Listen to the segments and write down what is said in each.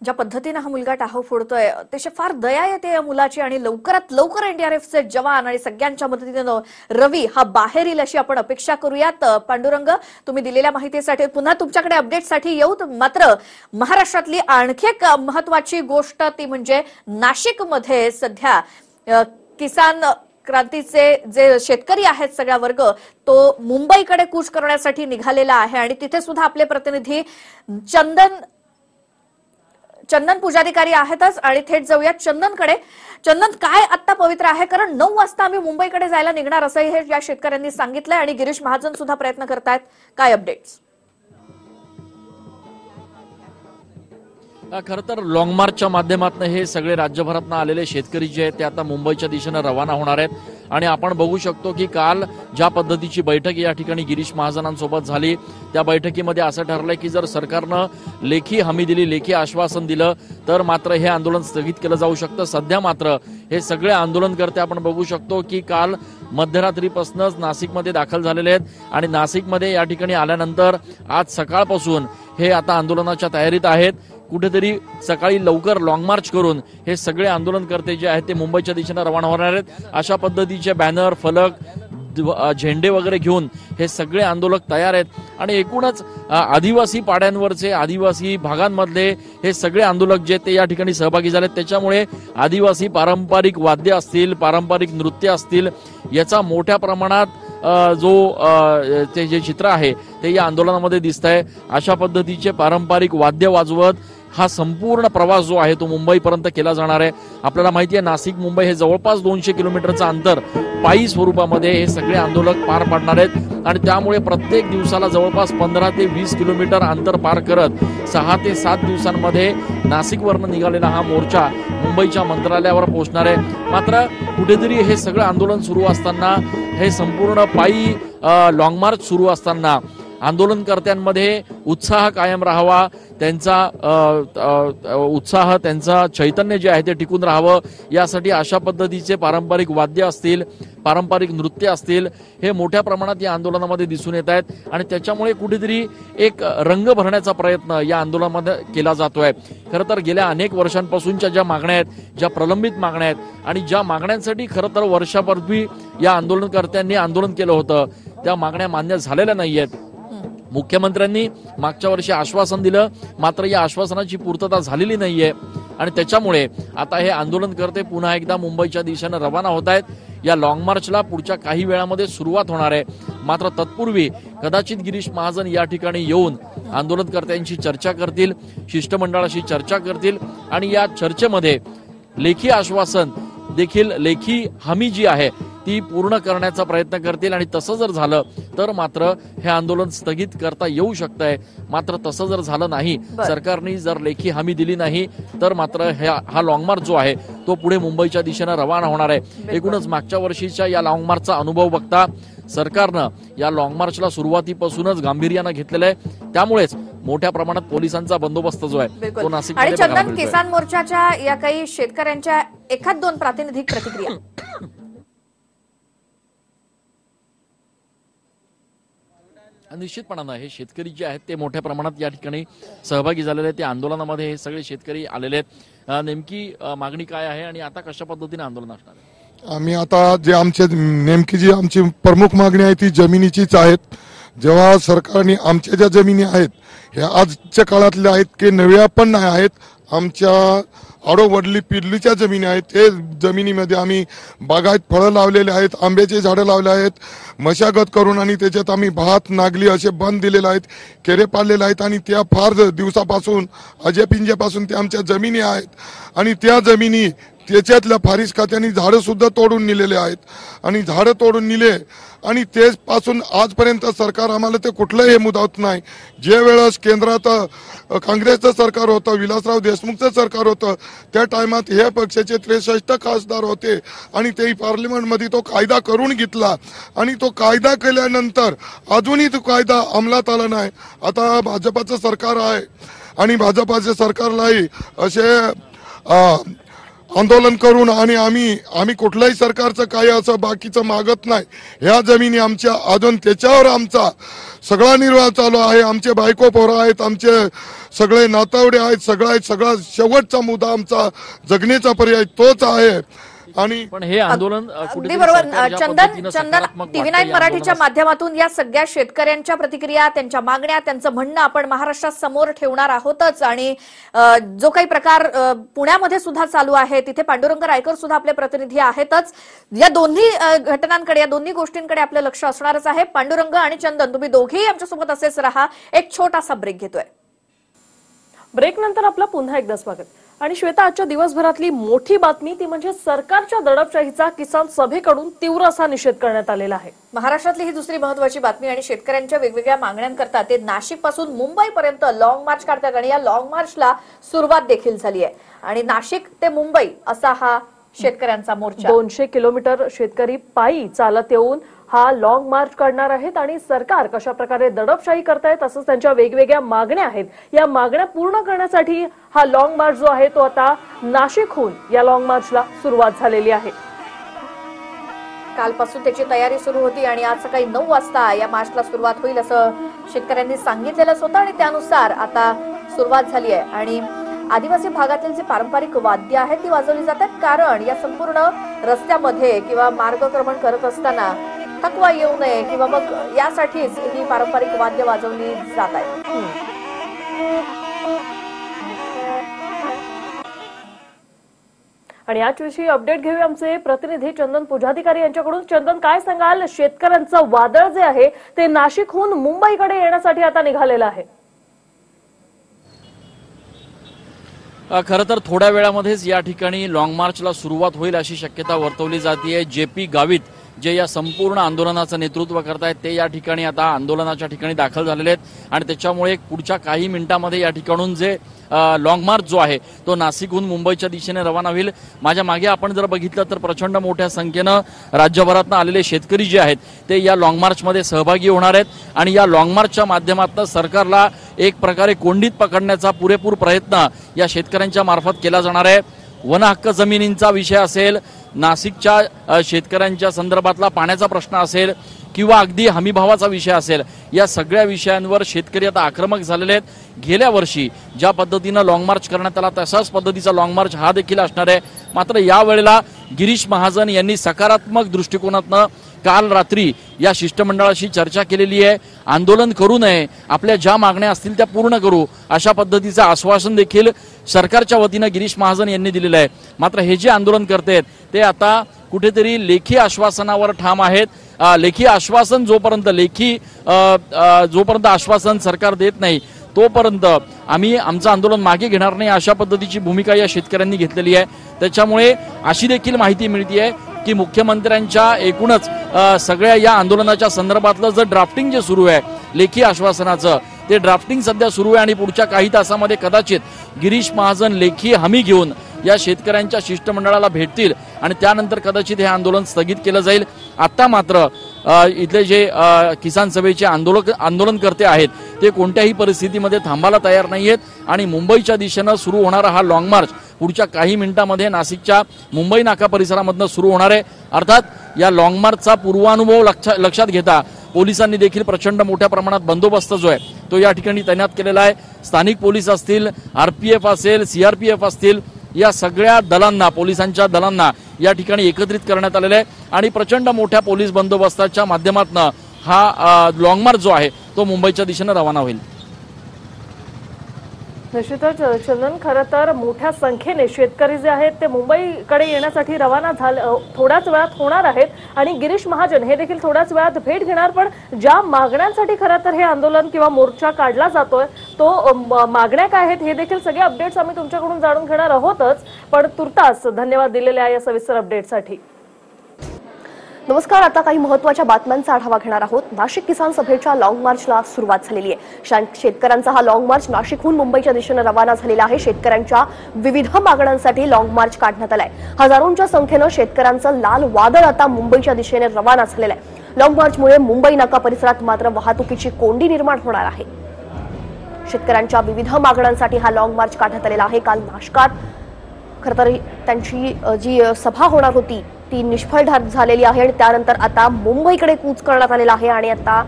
ज्या पद्धतीने हा मुलगा टाहो फोडतोय अतिशय फार दया येते या मुलाची आणि लवकरात लवकर एनडीआरएफचे जवान आणि सगळ्यांच्या मदतीने रवी हा बाहेर येईल अशी आपण अपेक्षा करूयात। पांडुरंग, तुम्ही दिलेल्या माहितीसाठी पुन्हा तुमच्याकडे अपडेटसाठी येऊ। मात्र महाराष्ट्रातली आणखी एक महत्त्वाची गोष्ट ती म्हणजे नाशिकमध्ये सध्या किसान क्रांतीचे जे शेतकरी आहेत सगळा वर्ग तो मुंबईकडे कूच करण्यासाठी निघालेला आहे आणि तिथे सुद्धा आपले प्रतिनिधी चंदन पुजारीकारी आहेतच आणि थेट जाऊया चंदनकडे। चंदन, काय आता पवित्र आहे? कारण 9 वाजता आम्ही मुंबईकडे जायला निघणार असंही हे या शेतकऱ्यांनी सांगितलंय आणि गिरीश महाजन सुद्धा प्रयत्न करतायत। काय अपडेट्स? खरं तर लॉंग मार्चच्या माध्यमातून हे सगळे राज्यभरातून आलेले शेतकरी जे आहेत ते आता मुंबईच्या दिशेने रवाना होणार आहेत आणि आपण बघू शकतो की काल ज्या पद्धतीची बैठक या ठिकाणी गिरीश महाजनांसोबत झाली त्या बैठकीमध्ये असं ठरलंय की जर सरकारनं लेखी हमी दिली, लेखी आश्वासन दिलं तर मात्र हे आंदोलन स्थगित केलं जाऊ शकतं। सध्या मात्र हे सगळे आंदोलनकर्ते आपण बघू शकतो की काल मध्यरात्रीपासूनच नाशिकमध्ये दाखल झालेले आहेत आणि नाशिकमध्ये या ठिकाणी आल्यानंतर आज सकाळपासून हे आता आंदोलनाच्या तयारीत आहेत। कुठेतरी सकाळी लवकर लॉंग मार्च करून हे सगळे आंदोलनकर्ते जे आहेत ते मुंबईच्या दिशेने रवाना होणार आहेत। अशा पद्धतीचे बॅनर, फलक, झेंडे वगैरे घेऊन हे सगळे आंदोलक तयार आहेत आणि एकूणच आदिवासी पाड्यांवरचे, आदिवासी भागांमधले हे सगळे आंदोलक जे ते या ठिकाणी सहभागी झालेत। त्याच्यामुळे आदिवासी पारंपरिक वाद्य असतील, पारंपरिक नृत्य असतील याचा मोठ्या प्रमाणात ते जे चित्र आहे ते या आंदोलनामध्ये दिसत आहे। अशा पद्धतीचे पारंपरिक वाद्य वाजवत हा संपूर्ण प्रवास जो आहे तो मुंबईपर्यंत केला जाणार आहे। आपल्याला माहिती आहे नाशिक मुंबई हे जवळपास 200 किलोमीटरचं अंतर पायी स्वरूपामध्ये हे सगळे आंदोलक पार पाडणार आहेत आणि त्यामुळे प्रत्येक दिवसाला जवळपास 15 ते 20 किलोमीटर अंतर पार करत 6 ते 7 दिवसांमध्ये नाशिकवरनं निघालेला हा मोर्चा मुंबईच्या मंत्रालयावर पोहोचणार आहे। मात्र कुठेतरी हे सगळं आंदोलन सुरू असताना, हे संपूर्ण पायी लॉंग मार्च सुरू असताना आंदोलनकर्त्यांमध्ये उत्साह कायम राहावा, त्यांचा उत्साह, त्यांचा चैतन्य जे आहे ते टिकून राहावं यासाठी अशा पद्धतीचे पारंपरिक वाद्य असतील, पारंपरिक नृत्य असतील हे मोठ्या प्रमाणात या आंदोलनामध्ये दिसून येत आहेत आणि त्याच्यामुळे कुठेतरी एक रंग भरण्याचा प्रयत्न या आंदोलनामध्ये केला जातोय। खरं तर गेल्या अनेक वर्षांपासूनच्या ज्या मागण्या आहेत, ज्या प्रलंबित मागण्या आहेत आणि ज्या मागण्यांसाठी खरं तर वर्षापूर्वी या आंदोलनकर्त्यांनी आंदोलन केलं होतं त्या मागण्या मान्य झालेल्या नाहीयेत। मुख्यमंत्र्यांनी मागच्या वर्षी आश्वासन दिलं, मात्र या आश्वासनाची पूर्तता झालेली नाहीये आणि त्याच्यामुळे आता हे आंदोलनकर्ते पुन्हा एकदा मुंबईच्या दिशेने रवाना होत आहेत। या लॉंग मार्चला पुढच्या काही वेळामध्ये सुरुवात होणार आहे। मात्र तत्पूर्वी कदाचित गिरीश महाजन या ठिकाणी येऊन आंदोलनकर्त्यांशी चर्चा करतील, शिष्टमंडळाशी चर्चा करतील आणि या चर्चेमध्ये लेखी आश्वासन देखील, लेखी हमी जी आहे ती पूर्ण करण्याचा प्रयत्न करतील आणि तसं जर झालं तर मात्र हे आंदोलन स्थगित करता येऊ शकतंय। मात्र तसं जर झालं नाही, सरकारने जर लेखी हमी दिली नाही तर मात्र हा लॉंग मार्च जो आहे तो पुढे मुंबईच्या दिशेने रवाना होणार आहे। एकूणच मागच्या वर्षीच्या या लॉंग मार्चचा अनुभव बघता सरकारनं या लॉंग मार्चला सुरुवातीपासूनच गांभीर्यानं घेतलेलं आहे। त्यामुळेच मोठ्या प्रमाणात पोलिसांचा बंदोबस्त जो आहे तो नाशिक आणि चंदन, किसान मोर्चाच्या या काही शेतकऱ्यांच्या एखाद दोन प्रातिनिधिक प्रतिक्रिया। निश्चितपणानं हे शेतकरी जे आहेत ते मोठ्या प्रमाणात या ठिकाणी सहभागी झालेले आहेत। त्या आंदोलनामध्ये हे सगळे शेतकरी आलेले आहेत। नेमकी मागणी काय आहे आणि आता कशा पद्धतीने आंदोलन असणार आहे? आम्ही आता जे नेमकी जी आमची प्रमुख मागणी आहे ती जमिनीचीच आहेत। जेव्हा सरकारने आमच्या ज्या जमिनी आहेत ह्या आजच्या काळातल्या आहेत की नव्या पण नाही आहेत, आमच्या आडोवडली पिढलीच्या जमिनी आहेत। ते जमिनीमध्ये आम्ही बागायत फळं लावलेले आहेत, आंब्याचे झाडं लावले आहेत, मशागत करून आणि त्याच्यात आम्ही भात, नागली असे बंद दिलेले आहेत, केरे पाडलेले आहेत आणि त्या फार दिवसापासून अजयपिंज्यापासून त्या आमच्या जमिनी आहेत आणि त्या जमिनी त्याच्यातल्या फारीस खात्याने झाडं सुद्धा तोडून नेलेले आहेत आणि झाडं तोडून नेले आणि ते पासून आजपर्यंत सरकार आम्हाला ते कुठलंही मुदत नाही। जे वेळेस केंद्रात काँग्रेसचं सरकार होतं, विलासराव देशमुखचं सरकार होतं, त्या टायमात हे पक्षाचे 63 खासदार होते आणि ते पार्लमेंटमध्ये तो कायदा करून घेतला आणि तो कायदा केल्यानंतर अजूनही तो कायदा अंमलात आला नाही। आता भाजपाचं सरकार आहे आणि भाजपाच्या सरकारलाही असे आंदोलन करून आणि आम्ही कुठल्याही सरकारचं काही असं बाकीचं मागत नाही. ह्या जमिनी आमच्या अजून त्याच्यावर आमचा सगळा निर्वाह चालू आहे. आमचे बायको पोरं आहेत, आमचे सगळे नातवडे आहेत, सगळा शेवटचा मुद्दा आमचा जगण्याचा पर्याय तोच आहे. आणि पण हे आंदोलन अगदी बरोबर. चंदन TV9 मराठीच्या माध्यमातून या सगळ्या शेतकऱ्यांच्या प्रतिक्रिया, त्यांच्या मागण्या, त्यांचं म्हणणं आपण महाराष्ट्रात समोर ठेवणार आहोतच. आणि जो काही प्रकार पुण्यामध्ये सुद्धा चालू आहे तिथे पांडुरंग रायकर सुद्धा आपले प्रतिनिधी आहेतच. या दोन्ही घटनांकडे, या दोन्ही गोष्टींकडे आपलं लक्ष असणारच आहे. पांडुरंग आणि चंदन, तुम्ही दोघेही आमच्यासोबत असेच राहा. एक छोटासा ब्रेक घेतोय. ब्रेक नंतर आपलं पुन्हा एकदा स्वागत. आणि श्वेता, आजच्या दिवसभरातली मोठी बातमी ती म्हणजे सरकारच्या दडपशाहीचा किसान सभेकडून तीव्र असा निषेध करण्यात आलेला आहे. महाराष्ट्रातली ही दुसरी महत्वाची बातमी. आणि शेतकऱ्यांच्या वेगवेगळ्या मागण्यांकरता ते नाशिक पासून मुंबईपर्यंत लॉंग मार्च काढतात आणि या लॉंग मार्चला सुरुवात देखील झाली आहे. आणि नाशिक ते मुंबई असा हा शेतकऱ्यांचा मोर्चा. 200 किलोमीटर शेतकरी पायी चालत येऊन हा लॉंग मार्च काढणार आहेत. आणि सरकार कशा प्रकारे दडपशाही करतायत तसंच त्यांच्या वेगवेगळ्या मागण्या आहेत, या मागण्या पूर्ण करण्यासाठी हा लॉंग मार्च जो आहे तो आता नाशिकहून या लॉंग मार्चला सुरुवात झालेली आहे. कालपासून त्याची तयारी सुरू होती आणि आज सकाळी 9 वाजता या मार्चला सुरुवात होईल असं शेतकऱ्यांनी सांगितलेलंच होतं. आणि त्यानुसार आता सुरुवात झाली आहे. आणि आदिवासी भागातील जी पारंपरिक वाद्य आहेत ती वाजवली जातात, कारण या संपूर्ण रस्त्यामध्ये किंवा मार्गक्रमण करत असताना थकवा येऊ नये किंवा मग यासाठीच ही पारंपरिक वाद्य वाजवली जात आहेत. आणि याच्याविषयी अपडेट घेऊया आमचे प्रतिनिधी चंदन पुजाधिकारी यांच्याकडून. चंदन, काय सांगाल, शेतकऱ्यांचं वादळ जे आहे ते नाशिकहून मुंबईकडे येण्यासाठी आता निघालेलं आहे? खरं तर थोड्या वेळामध्येच या ठिकाणी लॉंग मार्चला सुरुवात होईल अशी शक्यता वर्तवली जाते. JP गावित जे या संपूर्ण आंदोलनाचं नेतृत्व करतायत ते या ठिकाणी आता आंदोलनाच्या ठिकाणी दाखल झालेले आहेत. आणि त्याच्यामुळे पुढच्या काही मिनिटांमध्ये या ठिकाणून जे लॉंग मार्च जो आहे तो नाशिकहून मुंबईच्या दिशेने रवाना होईल. माझ्या मागे आपण जर बघितलं तर प्रचंड मोठ्या संख्येनं राज्यभरातून आलेले शेतकरी जे आहेत ते या लॉंग मार्चमध्ये सहभागी होणार आहेत. आणि या लॉंग मार्चच्या माध्यमातून सरकारला एक प्रकारे कोंडीत पकडण्याचा पुरेपूर प्रयत्न या शेतकऱ्यांच्या मार्फत केला जाणार आहे. वन हक्क जमिनींचा विषय असेल, नाशिकच्या शेतकऱ्यांच्या संदर्भातला पाण्याचा प्रश्न असेल किंवा अगदी हमीभावाचा विषय असेल, या सगळ्या विषयांवर शेतकरी आता आक्रमक झालेले आहेत. गेल्या वर्षी ज्या पद्धतीनं लॉंग मार्च करण्यात आला तशाच पद्धतीचा लॉंग मार्च हा देखील असणार आहे. मात्र यावेळेला गिरीश महाजन यांनी सकारात्मक दृष्टिकोनातनं काल रात्री या शिष्टमंडळाशी चर्चा केलेली आहे. आंदोलन करू नये, आपल्या ज्या मागण्या असतील त्या पूर्ण करू अशा पद्धतीचं आश्वासन देखील सरकारच्या वतीनं गिरीश महाजन यांनी दिलेलं आहे. मात्र हे जे आंदोलन करतायत ते आता कुठेतरी लेखी आश्वासनावर ठाम आहेत. लेखी आश्वासन जोपर्यंत आश्वासन सरकार देत नाही तोपर्यंत आम्ही आमचं आंदोलन मागे घेणार नाही अशा पद्धतीची भूमिका या शेतकऱ्यांनी घेतलेली आहे. त्याच्यामुळे अशी देखील माहिती मिळते की मुख्यमंत्र्यांच्या एकूणच सगळ्या या आंदोलनाच्या संदर्भातलं जे ड्राफ्टिंग जे सुरू आहे लेखी आश्वासनाचं, ते ड्राफ्टिंग सध्या सुरू आहे. आणि पुढच्या काही तासामध्ये कदाचित गिरीश महाजन लेखी हमी घेऊन या शेतकऱ्यांच्या शिष्टमंडळाला भेटतील आणि त्यानंतर कदाचित हे आंदोलन स्थगित केलं जाईल. आता मात्र इथले जे किसान सभेचे आंदोलनकर्ते आहेत ते कोणत्याही परिस्थितीमध्ये थांबायला तयार नाहीयेत. आणि मुंबईच्या दिशेनं सुरू होणारा हा लॉंग मार्च पुढच्या काही मिनिटांमध्ये नाशिकच्या मुंबई नाका परिसरामधनं सुरू होणार आहे. अर्थात या लॉंग मार्चचा पूर्वानुभव लक्षात घेता पोलिसांनी देखील प्रचंड मोठ्या प्रमाणात बंदोबस्त जो आहे तो या ठिकाणी तैनात केलेला आहे. स्थानिक पोलीस असतील, RPF असेल, CRPF असतील, या सगळ्या दलांना, पोलिसांच्या दलांना या ठिकाणी एकत्रित करण्यात आलेलं आहे. आणि प्रचंड मोठ्या पोलीस बंदोबस्ताच्या माध्यमातून हा लॉंग मार्च जो आहे तो मुंबईच्या दिशेने रवाना होईल. निश्चितच चंदन, खरं तर मोठ्या संख्येने शेतकरी जे आहेत ते मुंबईकडे येण्यासाठी रवाना थोड्याच वेळात होणार आहेत. आणि गिरीश महाजन हे देखील थोड्याच वेळात भेट घेणार. पण ज्या मागण्यांसाठी खरं तर हे आंदोलन किंवा मोर्चा काढला जातोय तो मागण्या काय आहेत हे देखील सगळे अपडेट्स आम्ही तुमच्याकडून जाणून घेणार आहोतच. पण तुर्तास धन्यवाद दिलेले आहे या सविस्तर अपडेटसाठी. नमस्कार, आता काही महत्त्वाच्या बातम्यांचा आढावा घेणार आहोत. नाशिक किसान सभेच्या लॉंग मार्चला सुरुवात झालेली आहे. शेतकऱ्यांचा हा लॉंग मार्च नाशिकहून मुंबईच्या दिशेने रवाना झालेला आहे. शेतकऱ्यांच्या विविध मागण्यांसाठी लॉंग मार्च काढण्यात आलाय. हजारोंच्या संख्येनं शेतकऱ्यांचं लाल वादळ आता मुंबईच्या दिशेने रवाना झालेलं आहे. लॉंग मार्चमुळे मुंबई नाका परिसरात मात्र वाहतुकीची कोंडी निर्माण होणार आहे. शेतकऱ्यांच्या विविध मागण्यांसाठी हा लॉंग मार्च काढण्यात आलेला आहे. काल नाशकात खरं तर त्यांची जी सभा होणार होती ती निष्फळ झालेली आहे आणि त्यानंतर आता मुंबईकडे कूच करण्यात आलेला आहे आणि आता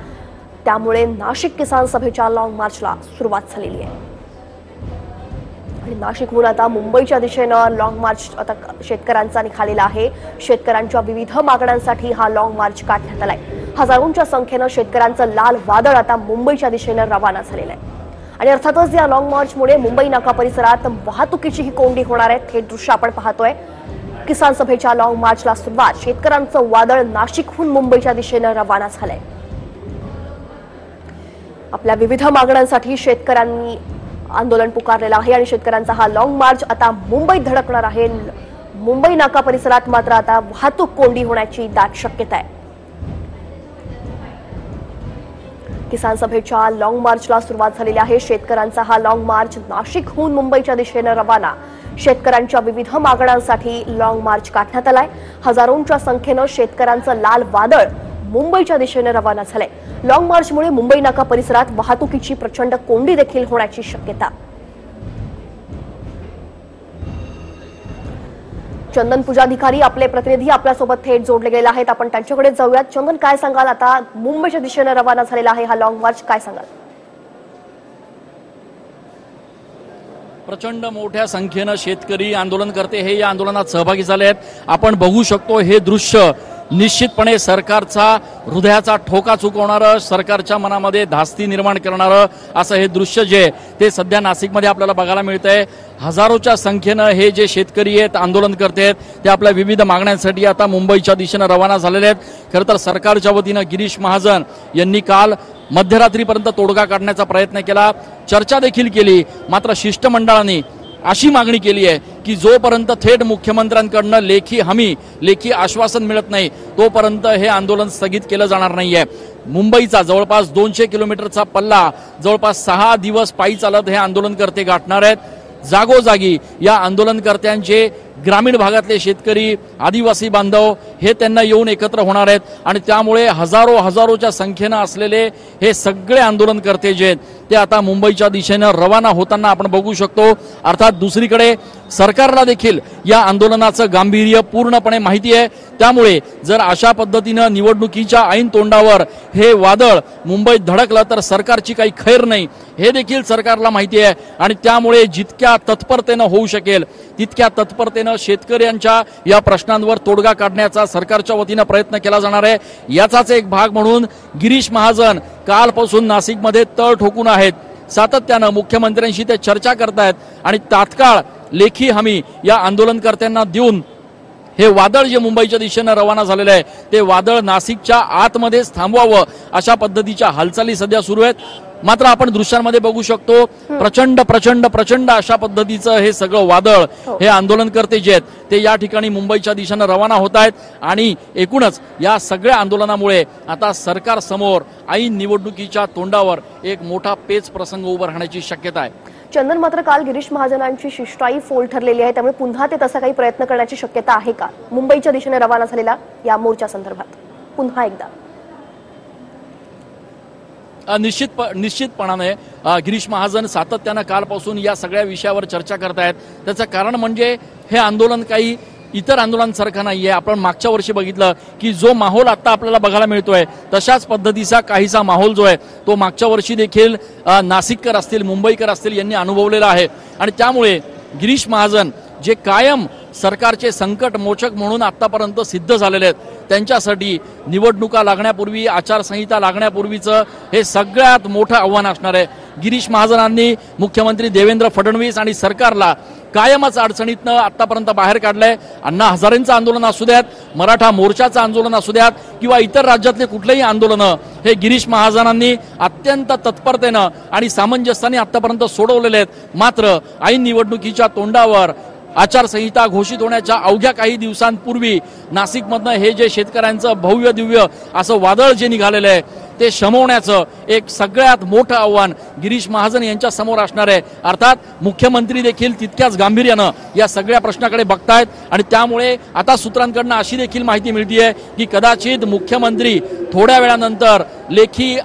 त्यामुळे नाशिक किसान सभेच्या लॉंग मार्चला सुरुवात झालेली आहे आणि नाशिकहून आता मुंबईच्या दिशेनं लॉंग मार्च आता शेतकऱ्यांचा निघालेला आहे। शेतकऱ्यांच्या विविध मागण्यांसाठी हा लॉंग मार्च काढण्यात आलाय। हजारोंच्या संख्येनं शेतकऱ्यांचं लाल वादळ आता मुंबईच्या दिशेनं रवाना झालेलं आहे आणि अर्थातच या लॉंग मार्चमुळे मुंबई नाका परिसरात वाहतुकीची ही कोंडी होणार आहे। हे दृश्य आपण पाहतोय। किसान सभेच्या लॉंग मार्चला सुरुवात, शेतकऱ्यांचं वादळ नाशिकहून मुंबईच्या दिशेनं रवाना झालंय। आपल्या विविध मागण्यांसाठी शेतकऱ्यांनी आंदोलन पुकारलेलं आहे आणि शेतकऱ्यांचा हा लॉंग मार्च आता मुंबईत धडकणार आहे। मुंबई नाका परिसरात मात्र आता वाहतूक कोंडी होण्याची दाट शक्यता आहे। किसान सभेच्या लॉंग मार्चला सुरुवात झालेली आहे। शेतकऱ्यांचा हा लॉंग मार्च नाशिकहून मुंबईच्या दिशेनं रवाना। शेतकऱ्यांच्या विविध मागण्यांसाठी लॉंग मार्च काढण्यात आलाय। हजारोंच्या संख्येनं शेतकऱ्यांचं लाल वादळ मुंबईच्या दिशेनं रवाना झालंय। लॉंग मार्चमुळे मुंबई नाका परिसरात वाहतुकीची प्रचंड कोंडी देखील होण्याची शक्यता। चंदन पूजाधिकारी आपले प्रतिनिधी आपल्यासोबत थेट जोडले गेले आहेत। आपण त्यांच्याकडे जाऊयात। चंदन, काय सांगाल? आता मुंबईच्या दिशेनं रवाना झालेला आहे हा लॉंग मार्च, काय सांगाल? प्रचंड मोठ्या संख्येनं शेतकरी आंदोलनकर्ते हे या आंदोलनात सहभागी झाले आहेत। आपण बघू शकतो हे दृश्य निश्चितपणे सरकारचा हृदयाचा ठोका चुकवणारं, सरकारच्या मनामध्ये धास्ती निर्माण करणारं असं हे दृश्य जे ते सध्या नाशिकमध्ये आपल्याला बघायला मिळतंय। हजारोच्या संख्येनं हे जे शेतकरी आहेत, आंदोलन करते आहेत, ते आपल्या विविध मागण्यांसाठी आता मुंबईच्या दिशेनं रवाना झालेले आहेत। खरं तर सरकारच्या वतीनं गिरीश महाजन यांनी काल मध्यरात्रीपर्यंत तोडगा काढण्याचा प्रयत्न केला, चर्चा देखील केली, मात्र शिष्टमंडळाने अशी मागणी केली आहे की जोपर्यंत थेट मुख्यमंत्र्यांकडनं लेखी हमी, लेखी आश्वासन मिळत नाही तोपर्यंत हे आंदोलन स्थगित केलं जाणार नाहीये। मुंबईचा जवळपास 200 किलोमीटरचा पल्ला जवळपास 6 दिवस पायी चालत हे आंदोलनकर्ते गाठणार आहेत। जागोजागी या आंदोलनकर्त्यांचे ग्रामीण भागातले शेतकरी, आदिवासी बांधव हे त्यांना येऊन एकत्र होणार आहेत आणि त्यामुळे हजारोच्या संख्येनं असलेले हे सगळे आंदोलनकर्ते जे आहेत ते आता मुंबईच्या दिशेनं रवाना होताना आपण बघू शकतो। अर्थात दुसरीकडे सरकारला देखील या आंदोलनाचं गांभीर्य पूर्णपणे माहिती आहे। त्यामुळे जर अशा पद्धतीनं निवडणुकीच्या ऐन तोंडावर हे वादळ मुंबईत धडकलं तर सरकारची काही खैर नाही हे देखील सरकारला माहिती आहे आणि त्यामुळे जितक्या तत्परतेनं होऊ शकेल तितक्या तत्परतेनं शेतकऱ्यांच्या या प्रश्नांवर तोडगा काढण्याचा सरकारच्या वतीनं प्रयत्न केला जाणार आहे। याचाच एक भाग म्हणून गिरीश महाजन कालपासून नाशिकमध्ये तळ ठोकून आहेत। सातत्यानं मुख्यमंत्र्यांशी ते चर्चा करतायत आणि तात्काळ लेखी हमी या आंदोलनकर्त्यांना देऊन हे वादळ जे मुंबईच्या दिशेनं रवाना झालेलं आहे ते वादळ नाशिकच्या आतमध्येच थांबवावं अशा पद्धतीच्या हालचाली सध्या सुरू आहेत। मात्र आपण दृश्यांमध्ये बघू शकतो प्रचंड अशा पद्धतीचं हे सगळं वादळ, हे आंदोलनकर्ते जे आहेत ते या ठिकाणी मुंबईच्या दिशेनं रवाना होत आहेत आणि एकूणच या सगळ्या आंदोलनामुळे आता सरकार समोर ऐन निवडणुकीच्या तोंडावर एक मोठा पेच प्रसंग उभा राहण्याची शक्यता आहे। चंदन, मात्र काल गिरीश महाजनांची शिष्टाई फोल ठरलेली आहे, त्यामुळे पुन्हा ते तसा काही प्रयत्न करण्याची शक्यता आहे का मुंबईच्या दिशेने रवाना झालेला या मोर्चा संदर्भात? पुन्हा एकदा निश्चितपणाने गिरीश महाजन सातत्यानं कालपासून या सगळ्या विषयावर चर्चा करतायत। त्याचं कारण म्हणजे हे आंदोलन काही इतर आंदोलनांसारखं नाहीये। आपण मागच्या वर्षी बघितलं की जो माहोल आता आपल्याला बघायला मिळतोय तशाच पद्धतीचा काहीसा माहोल जो आहे तो मागच्या वर्षी देखील नाशिककर असतील, मुंबईकर असतील यांनी अनुभवलेला आहे आणि त्यामुळे गिरीश महाजन जे कायम सरकारचे संकट मोचक म्हणून आतापर्यंत सिद्ध झालेले आहेत त्यांच्यासाठी निवडणुका लागण्यापूर्वी, आचारसंहिता लागण्यापूर्वीचं हे सगळ्यात मोठं आव्हान असणार आहे। गिरीश महाजनांनी मुख्यमंत्री देवेंद्र फडणवीस आणि सरकारला कायमच अडचणीतनं आतापर्यंत बाहेर काढलंय। अण्णा हजारेंचं आंदोलन असू द्यात, मराठा मोर्चाचं आंदोलन असू द्यात किंवा इतर राज्यातले कुठलेही आंदोलनं हे गिरीश महाजनांनी अत्यंत तत्परतेनं आणि सामंजस्याने आतापर्यंत सोडवलेले आहेत। मात्र ऐन निवडणुकीच्या तोंडावर आचारसंहिता घोषित होण्याच्या अवघ्या काही दिवसांपूर्वी नाशिकमधनं हे जे शेतकऱ्यांचं भव्य दिव्य असं वादळ जे निघालेलं आहे ते शमवण्याचं एक सगळ्यात मोठं आव्हान गिरीश महाजन यांच्या समोर असणार आहे। अर्थात मुख्यमंत्री देखील तितक्याच गांभीर्यानं या सगळ्या प्रश्नाकडे बघतायत आणि त्यामुळे आता सूत्रांकडनं अशी देखील माहिती मिळतीये की कदाचित मुख्यमंत्री थोड्या वेळानंतर लेखी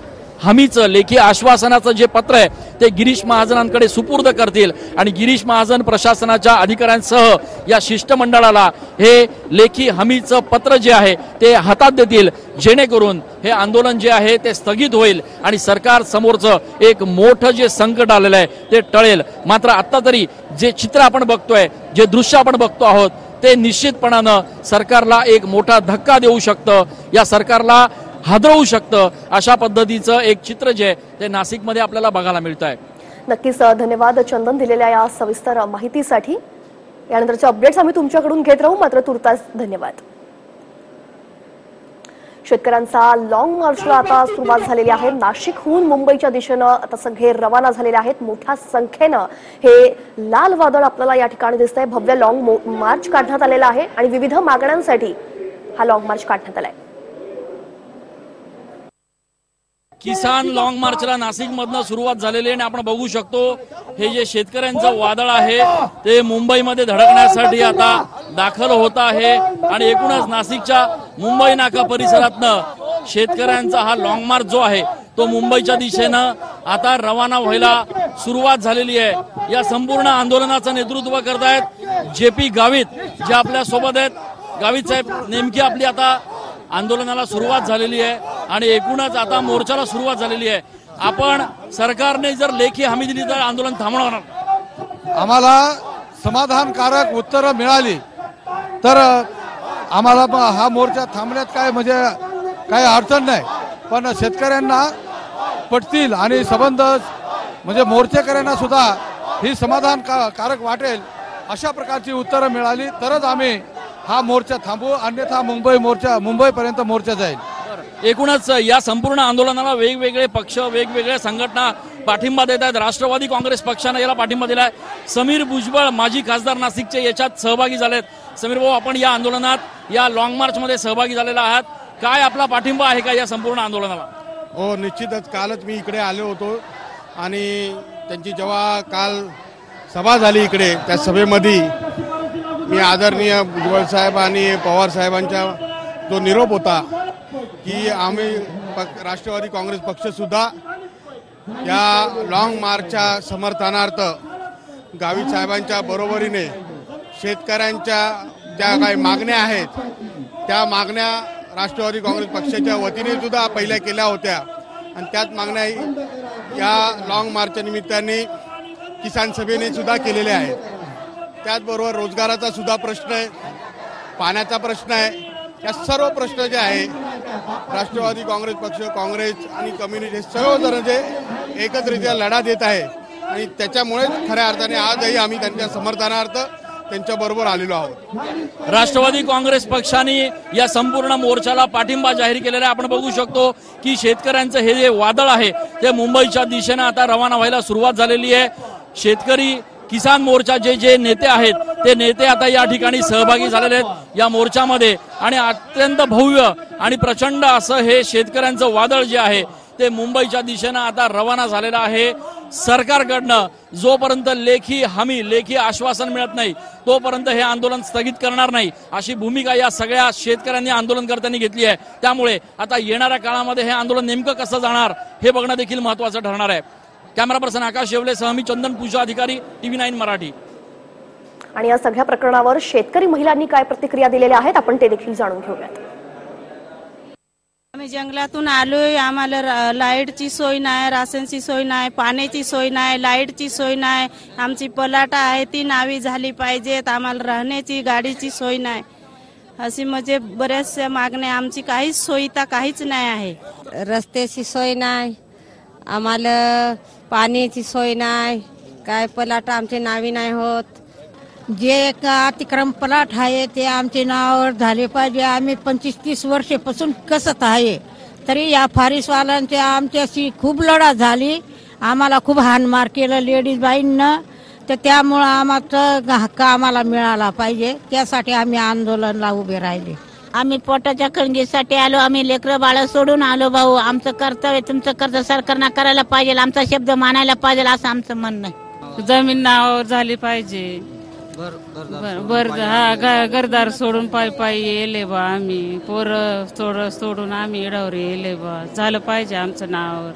हमीचं लेखी आश्वासनाचं जे पत्र आहे ते गिरीश महाजनांकडे सुपूर्द करतील आणि गिरीश महाजन प्रशासनाच्या अधिकाऱ्यांसह या शिष्टमंडळाला हे लेखी हमीचं पत्र जे आहे ते हातात देतील, जेणेकरून हे आंदोलन जे आहे ते स्थगित होईल आणि सरकार समोरचं एक मोठं जे संकट आलेलं आहे ते टळेल. मात्र आता तरी जे चित्र आपण बघतोय, जे दृश्य आपण बघतो आहोत, ते निश्चितपणानं सरकारला एक मोठा धक्का देऊ शकतं, या सरकारला हादरवू शकतं. अशा पद्धतीचं एक चित्र जे आहे ते नाशिकमध्ये आपल्याला बघायला मिळत आहे. नक्कीच धन्यवाद चंदन दिलेल्या या सविस्तर माहितीसाठी. यानंतरचे अपडेट्स आम्ही तुमच्याकडून घेत राहू, मात्र तुर्तास धन्यवाद. शेतकऱ्यांचा लॉंग मार्चला आता सुरुवात झालेली आहे. नाशिकहून मुंबईच्या दिशेनं आता सगळे रवाना झालेले आहेत. मोठ्या संख्येनं हे लाल वादळ आपल्याला या ठिकाणी दिसतंय. भव्य लॉंग मार्च काढण्यात आलेला आहे आणि विविध मागण्यांसाठी हा लॉंग मार्च काढण्यात आलाय. किसान लॉंग मार्चला नाशिक मधनं सुरुवात झालेली आहे आणि आपण बघू शकतो हे जे शेतकऱ्यांचं वादळ आहे ते मुंबईमध्ये धडकण्यासाठी आता दाखल होत आहे आणि एकूणच नाशिकच्या मुंबई नाका परिसरातनं शेतकऱ्यांचा हा लॉंग मार्च जो आहे तो मुंबईच्या दिशेनं आता रवाना व्हायला सुरुवात झालेली आहे. या संपूर्ण आंदोलनाचं नेतृत्व करतायत JP गावित जे आपल्या सोबत आहेत. गावित साहेब, नेमकी आपली आता आंदोलनाला सुरुवात झालेली आहे आणि एकूणच आता मोर्चाला सुरुवात झालेली आहे. आपण सरकारने जर लेखी हमी दिली तर आंदोलन थांबवणार. आम्हाला समाधानकारक उत्तरं मिळाली तर आम्हाला हा मोर्चा थांबण्यात काय अडचण नाही, पण शेतकऱ्यांना पटतील आणि संबंध म्हणजे मोर्चेकऱ्यांना सुद्धा ही समाधानकारक वाटेल अशा प्रकारची उत्तरं मिळाली तरच आम्ही हा मोर्चा थांबवू, अन्यथा मुंबईपर्यंत मोर्चा जाईल. एकूणच या संपूर्ण आंदोलनाला वेगवेगळे पक्ष, वेगवेगळ्या संघटना पाठिंबा देत आहेत. राष्ट्रवादी काँग्रेस पक्षाने याला पाठिंबा दिलाय. समीर भुजबळ माजी खासदार नाशिकचे याच्यात सहभागी झालेत. समीर भाऊ, आपण या आंदोलनात, या लॉंग मार्च मध्ये सहभागी झालेला आहात, काय आपला पाठिंबा आहे का या संपूर्ण आंदोलनाला? हो, निश्चितच. कालच मी इकडे आलो होतो आणि त्यांची जेव्हा काल सभा झाली इकडे, त्या सभेमध्ये मी आदरणीय भुजबळ साहेब आणि पवार साहेबांचा जो निरोप होता की आम्ही राष्ट्रवादी काँग्रेस पक्ष सुद्धा या लॉंग मार्चच्या समर्थनार्थ गावित साहेबांच्या बरोबरीने शेतकऱ्यांच्या ज्या काही मागण्या आहेत त्या मागण्या राष्ट्रवादी काँग्रेस पक्षाच्या वतीने सुद्धा पहिल्या केल्या होत्या आणि त्याच मागण्या या लॉंग मार्चच्या निमित्ताने किसान सभेने सुद्धा केलेल्या आहेत. त्याचबरोबर रोजगाराचा सुद्धा प्रश्न आहे, पाण्याचा प्रश्न आहे. या सर्व प्रश्न जे आहे राष्ट्रवादी काँग्रेस पक्ष, काँग्रेस आणि कम्युनिस्ट सर्वजण जे एकत्रित्या लढा देत आहे आणि त्याच्यामुळे खऱ्या अर्थाने आजही आम्ही त्यांच्या समर्थनार्थ त्यांच्या बरोबर आलेलो आहोत. राष्ट्रवादी काँग्रेस पक्षाने या संपूर्ण मोर्चाला पाठिंबा जाहीर केलेला आहे. आपण बघू शकतो की शेतकऱ्यांचं हे जे वादळ आहे ते मुंबईच्या दिशेनं आता रवाना व्हायला सुरुवात झालेली आहे. शेतकरी किसान मोर्चाचे जे नेते आहेत ते नेते आता या ठिकाणी सहभागी झालेले आहेत या मोर्चामध्ये आणि अत्यंत भव्य आणि प्रचंड असं हे शेतकऱ्यांचं वादळ जे आहे ते मुंबईच्या दिशेनं आता रवाना झालेलं आहे. सरकारकडनं जोपर्यंत लेखी हमी, लेखी आश्वासन मिळत नाही तोपर्यंत हे आंदोलन स्थगित करणार नाही अशी भूमिका या सगळ्या शेतकऱ्यांनी, आंदोलनकर्त्यांनी घेतली आहे. त्यामुळे आता येणाऱ्या काळामध्ये हे आंदोलन नेमकं कसं जाणार हे बघणं देखील महत्वाचं ठरणार आहे. कॅमेरा पर्सन आकाश शेवले सह मी चंदन पूजा, अधिकारी TV9 मराठी. आणि या सगळ्या प्रकरणावर शेतकरी महिलांनी काय प्रतिक्रिया दिलेल्या आहेत आपण ते देखील जाणून घेऊयात. आम्ही जंगलातून आलोय, आम्हाला लाईटची सोय नाही, राशनची सोय नाही, पाण्याची सोय नाही, लाईटची सोय नाही. आमची पलाटा आहे ती नावी झाली पाहिजेत, आम्हाला राहण्याची, गाडीची सोय नाही. अशी म्हणजे बऱ्याचशा मागण्या, आमची काहीच सोयीता काहीच नाही आहे. रस्त्याची सोय नाही, आम्हाला पाण्याची सोय नाही, काय पलाट आमचे नावी नाही होत. जे अतिक्रम पलाट आहे ते आमचे नावावर झाले पाहिजे. आम्ही 25-30 वर्षापासून कसत आहे, तरी या फारीसवाल्यांच्या आमच्याशी खूप लढा झाली. आम्हाला खूप हाणमार केलं लेडीज बाईंना, तर त्यामुळं आम्हाला हक्क आम्हाला मिळाला पाहिजे. त्यासाठी आम्ही आंदोलनाला उभे राहिले. आम्ही पोटाच्या खंजीसाठी आलो, आम्ही लेकरं बाळ सोडून आलो. भाऊ, आमचं कर्तव्य तुमचं कर्तव्य सरकारनं करायला पाहिजे, आमचा शब्द मानायला पाहिजे असं आमचं म्हणणं आहे. जमीन नावावर झाली पाहिजे. घरदार सोडून पायी येले बा, आम्ही पोरं सोडून आम्ही एडावर येले बा, झालं पाहिजे आमचं नावावर.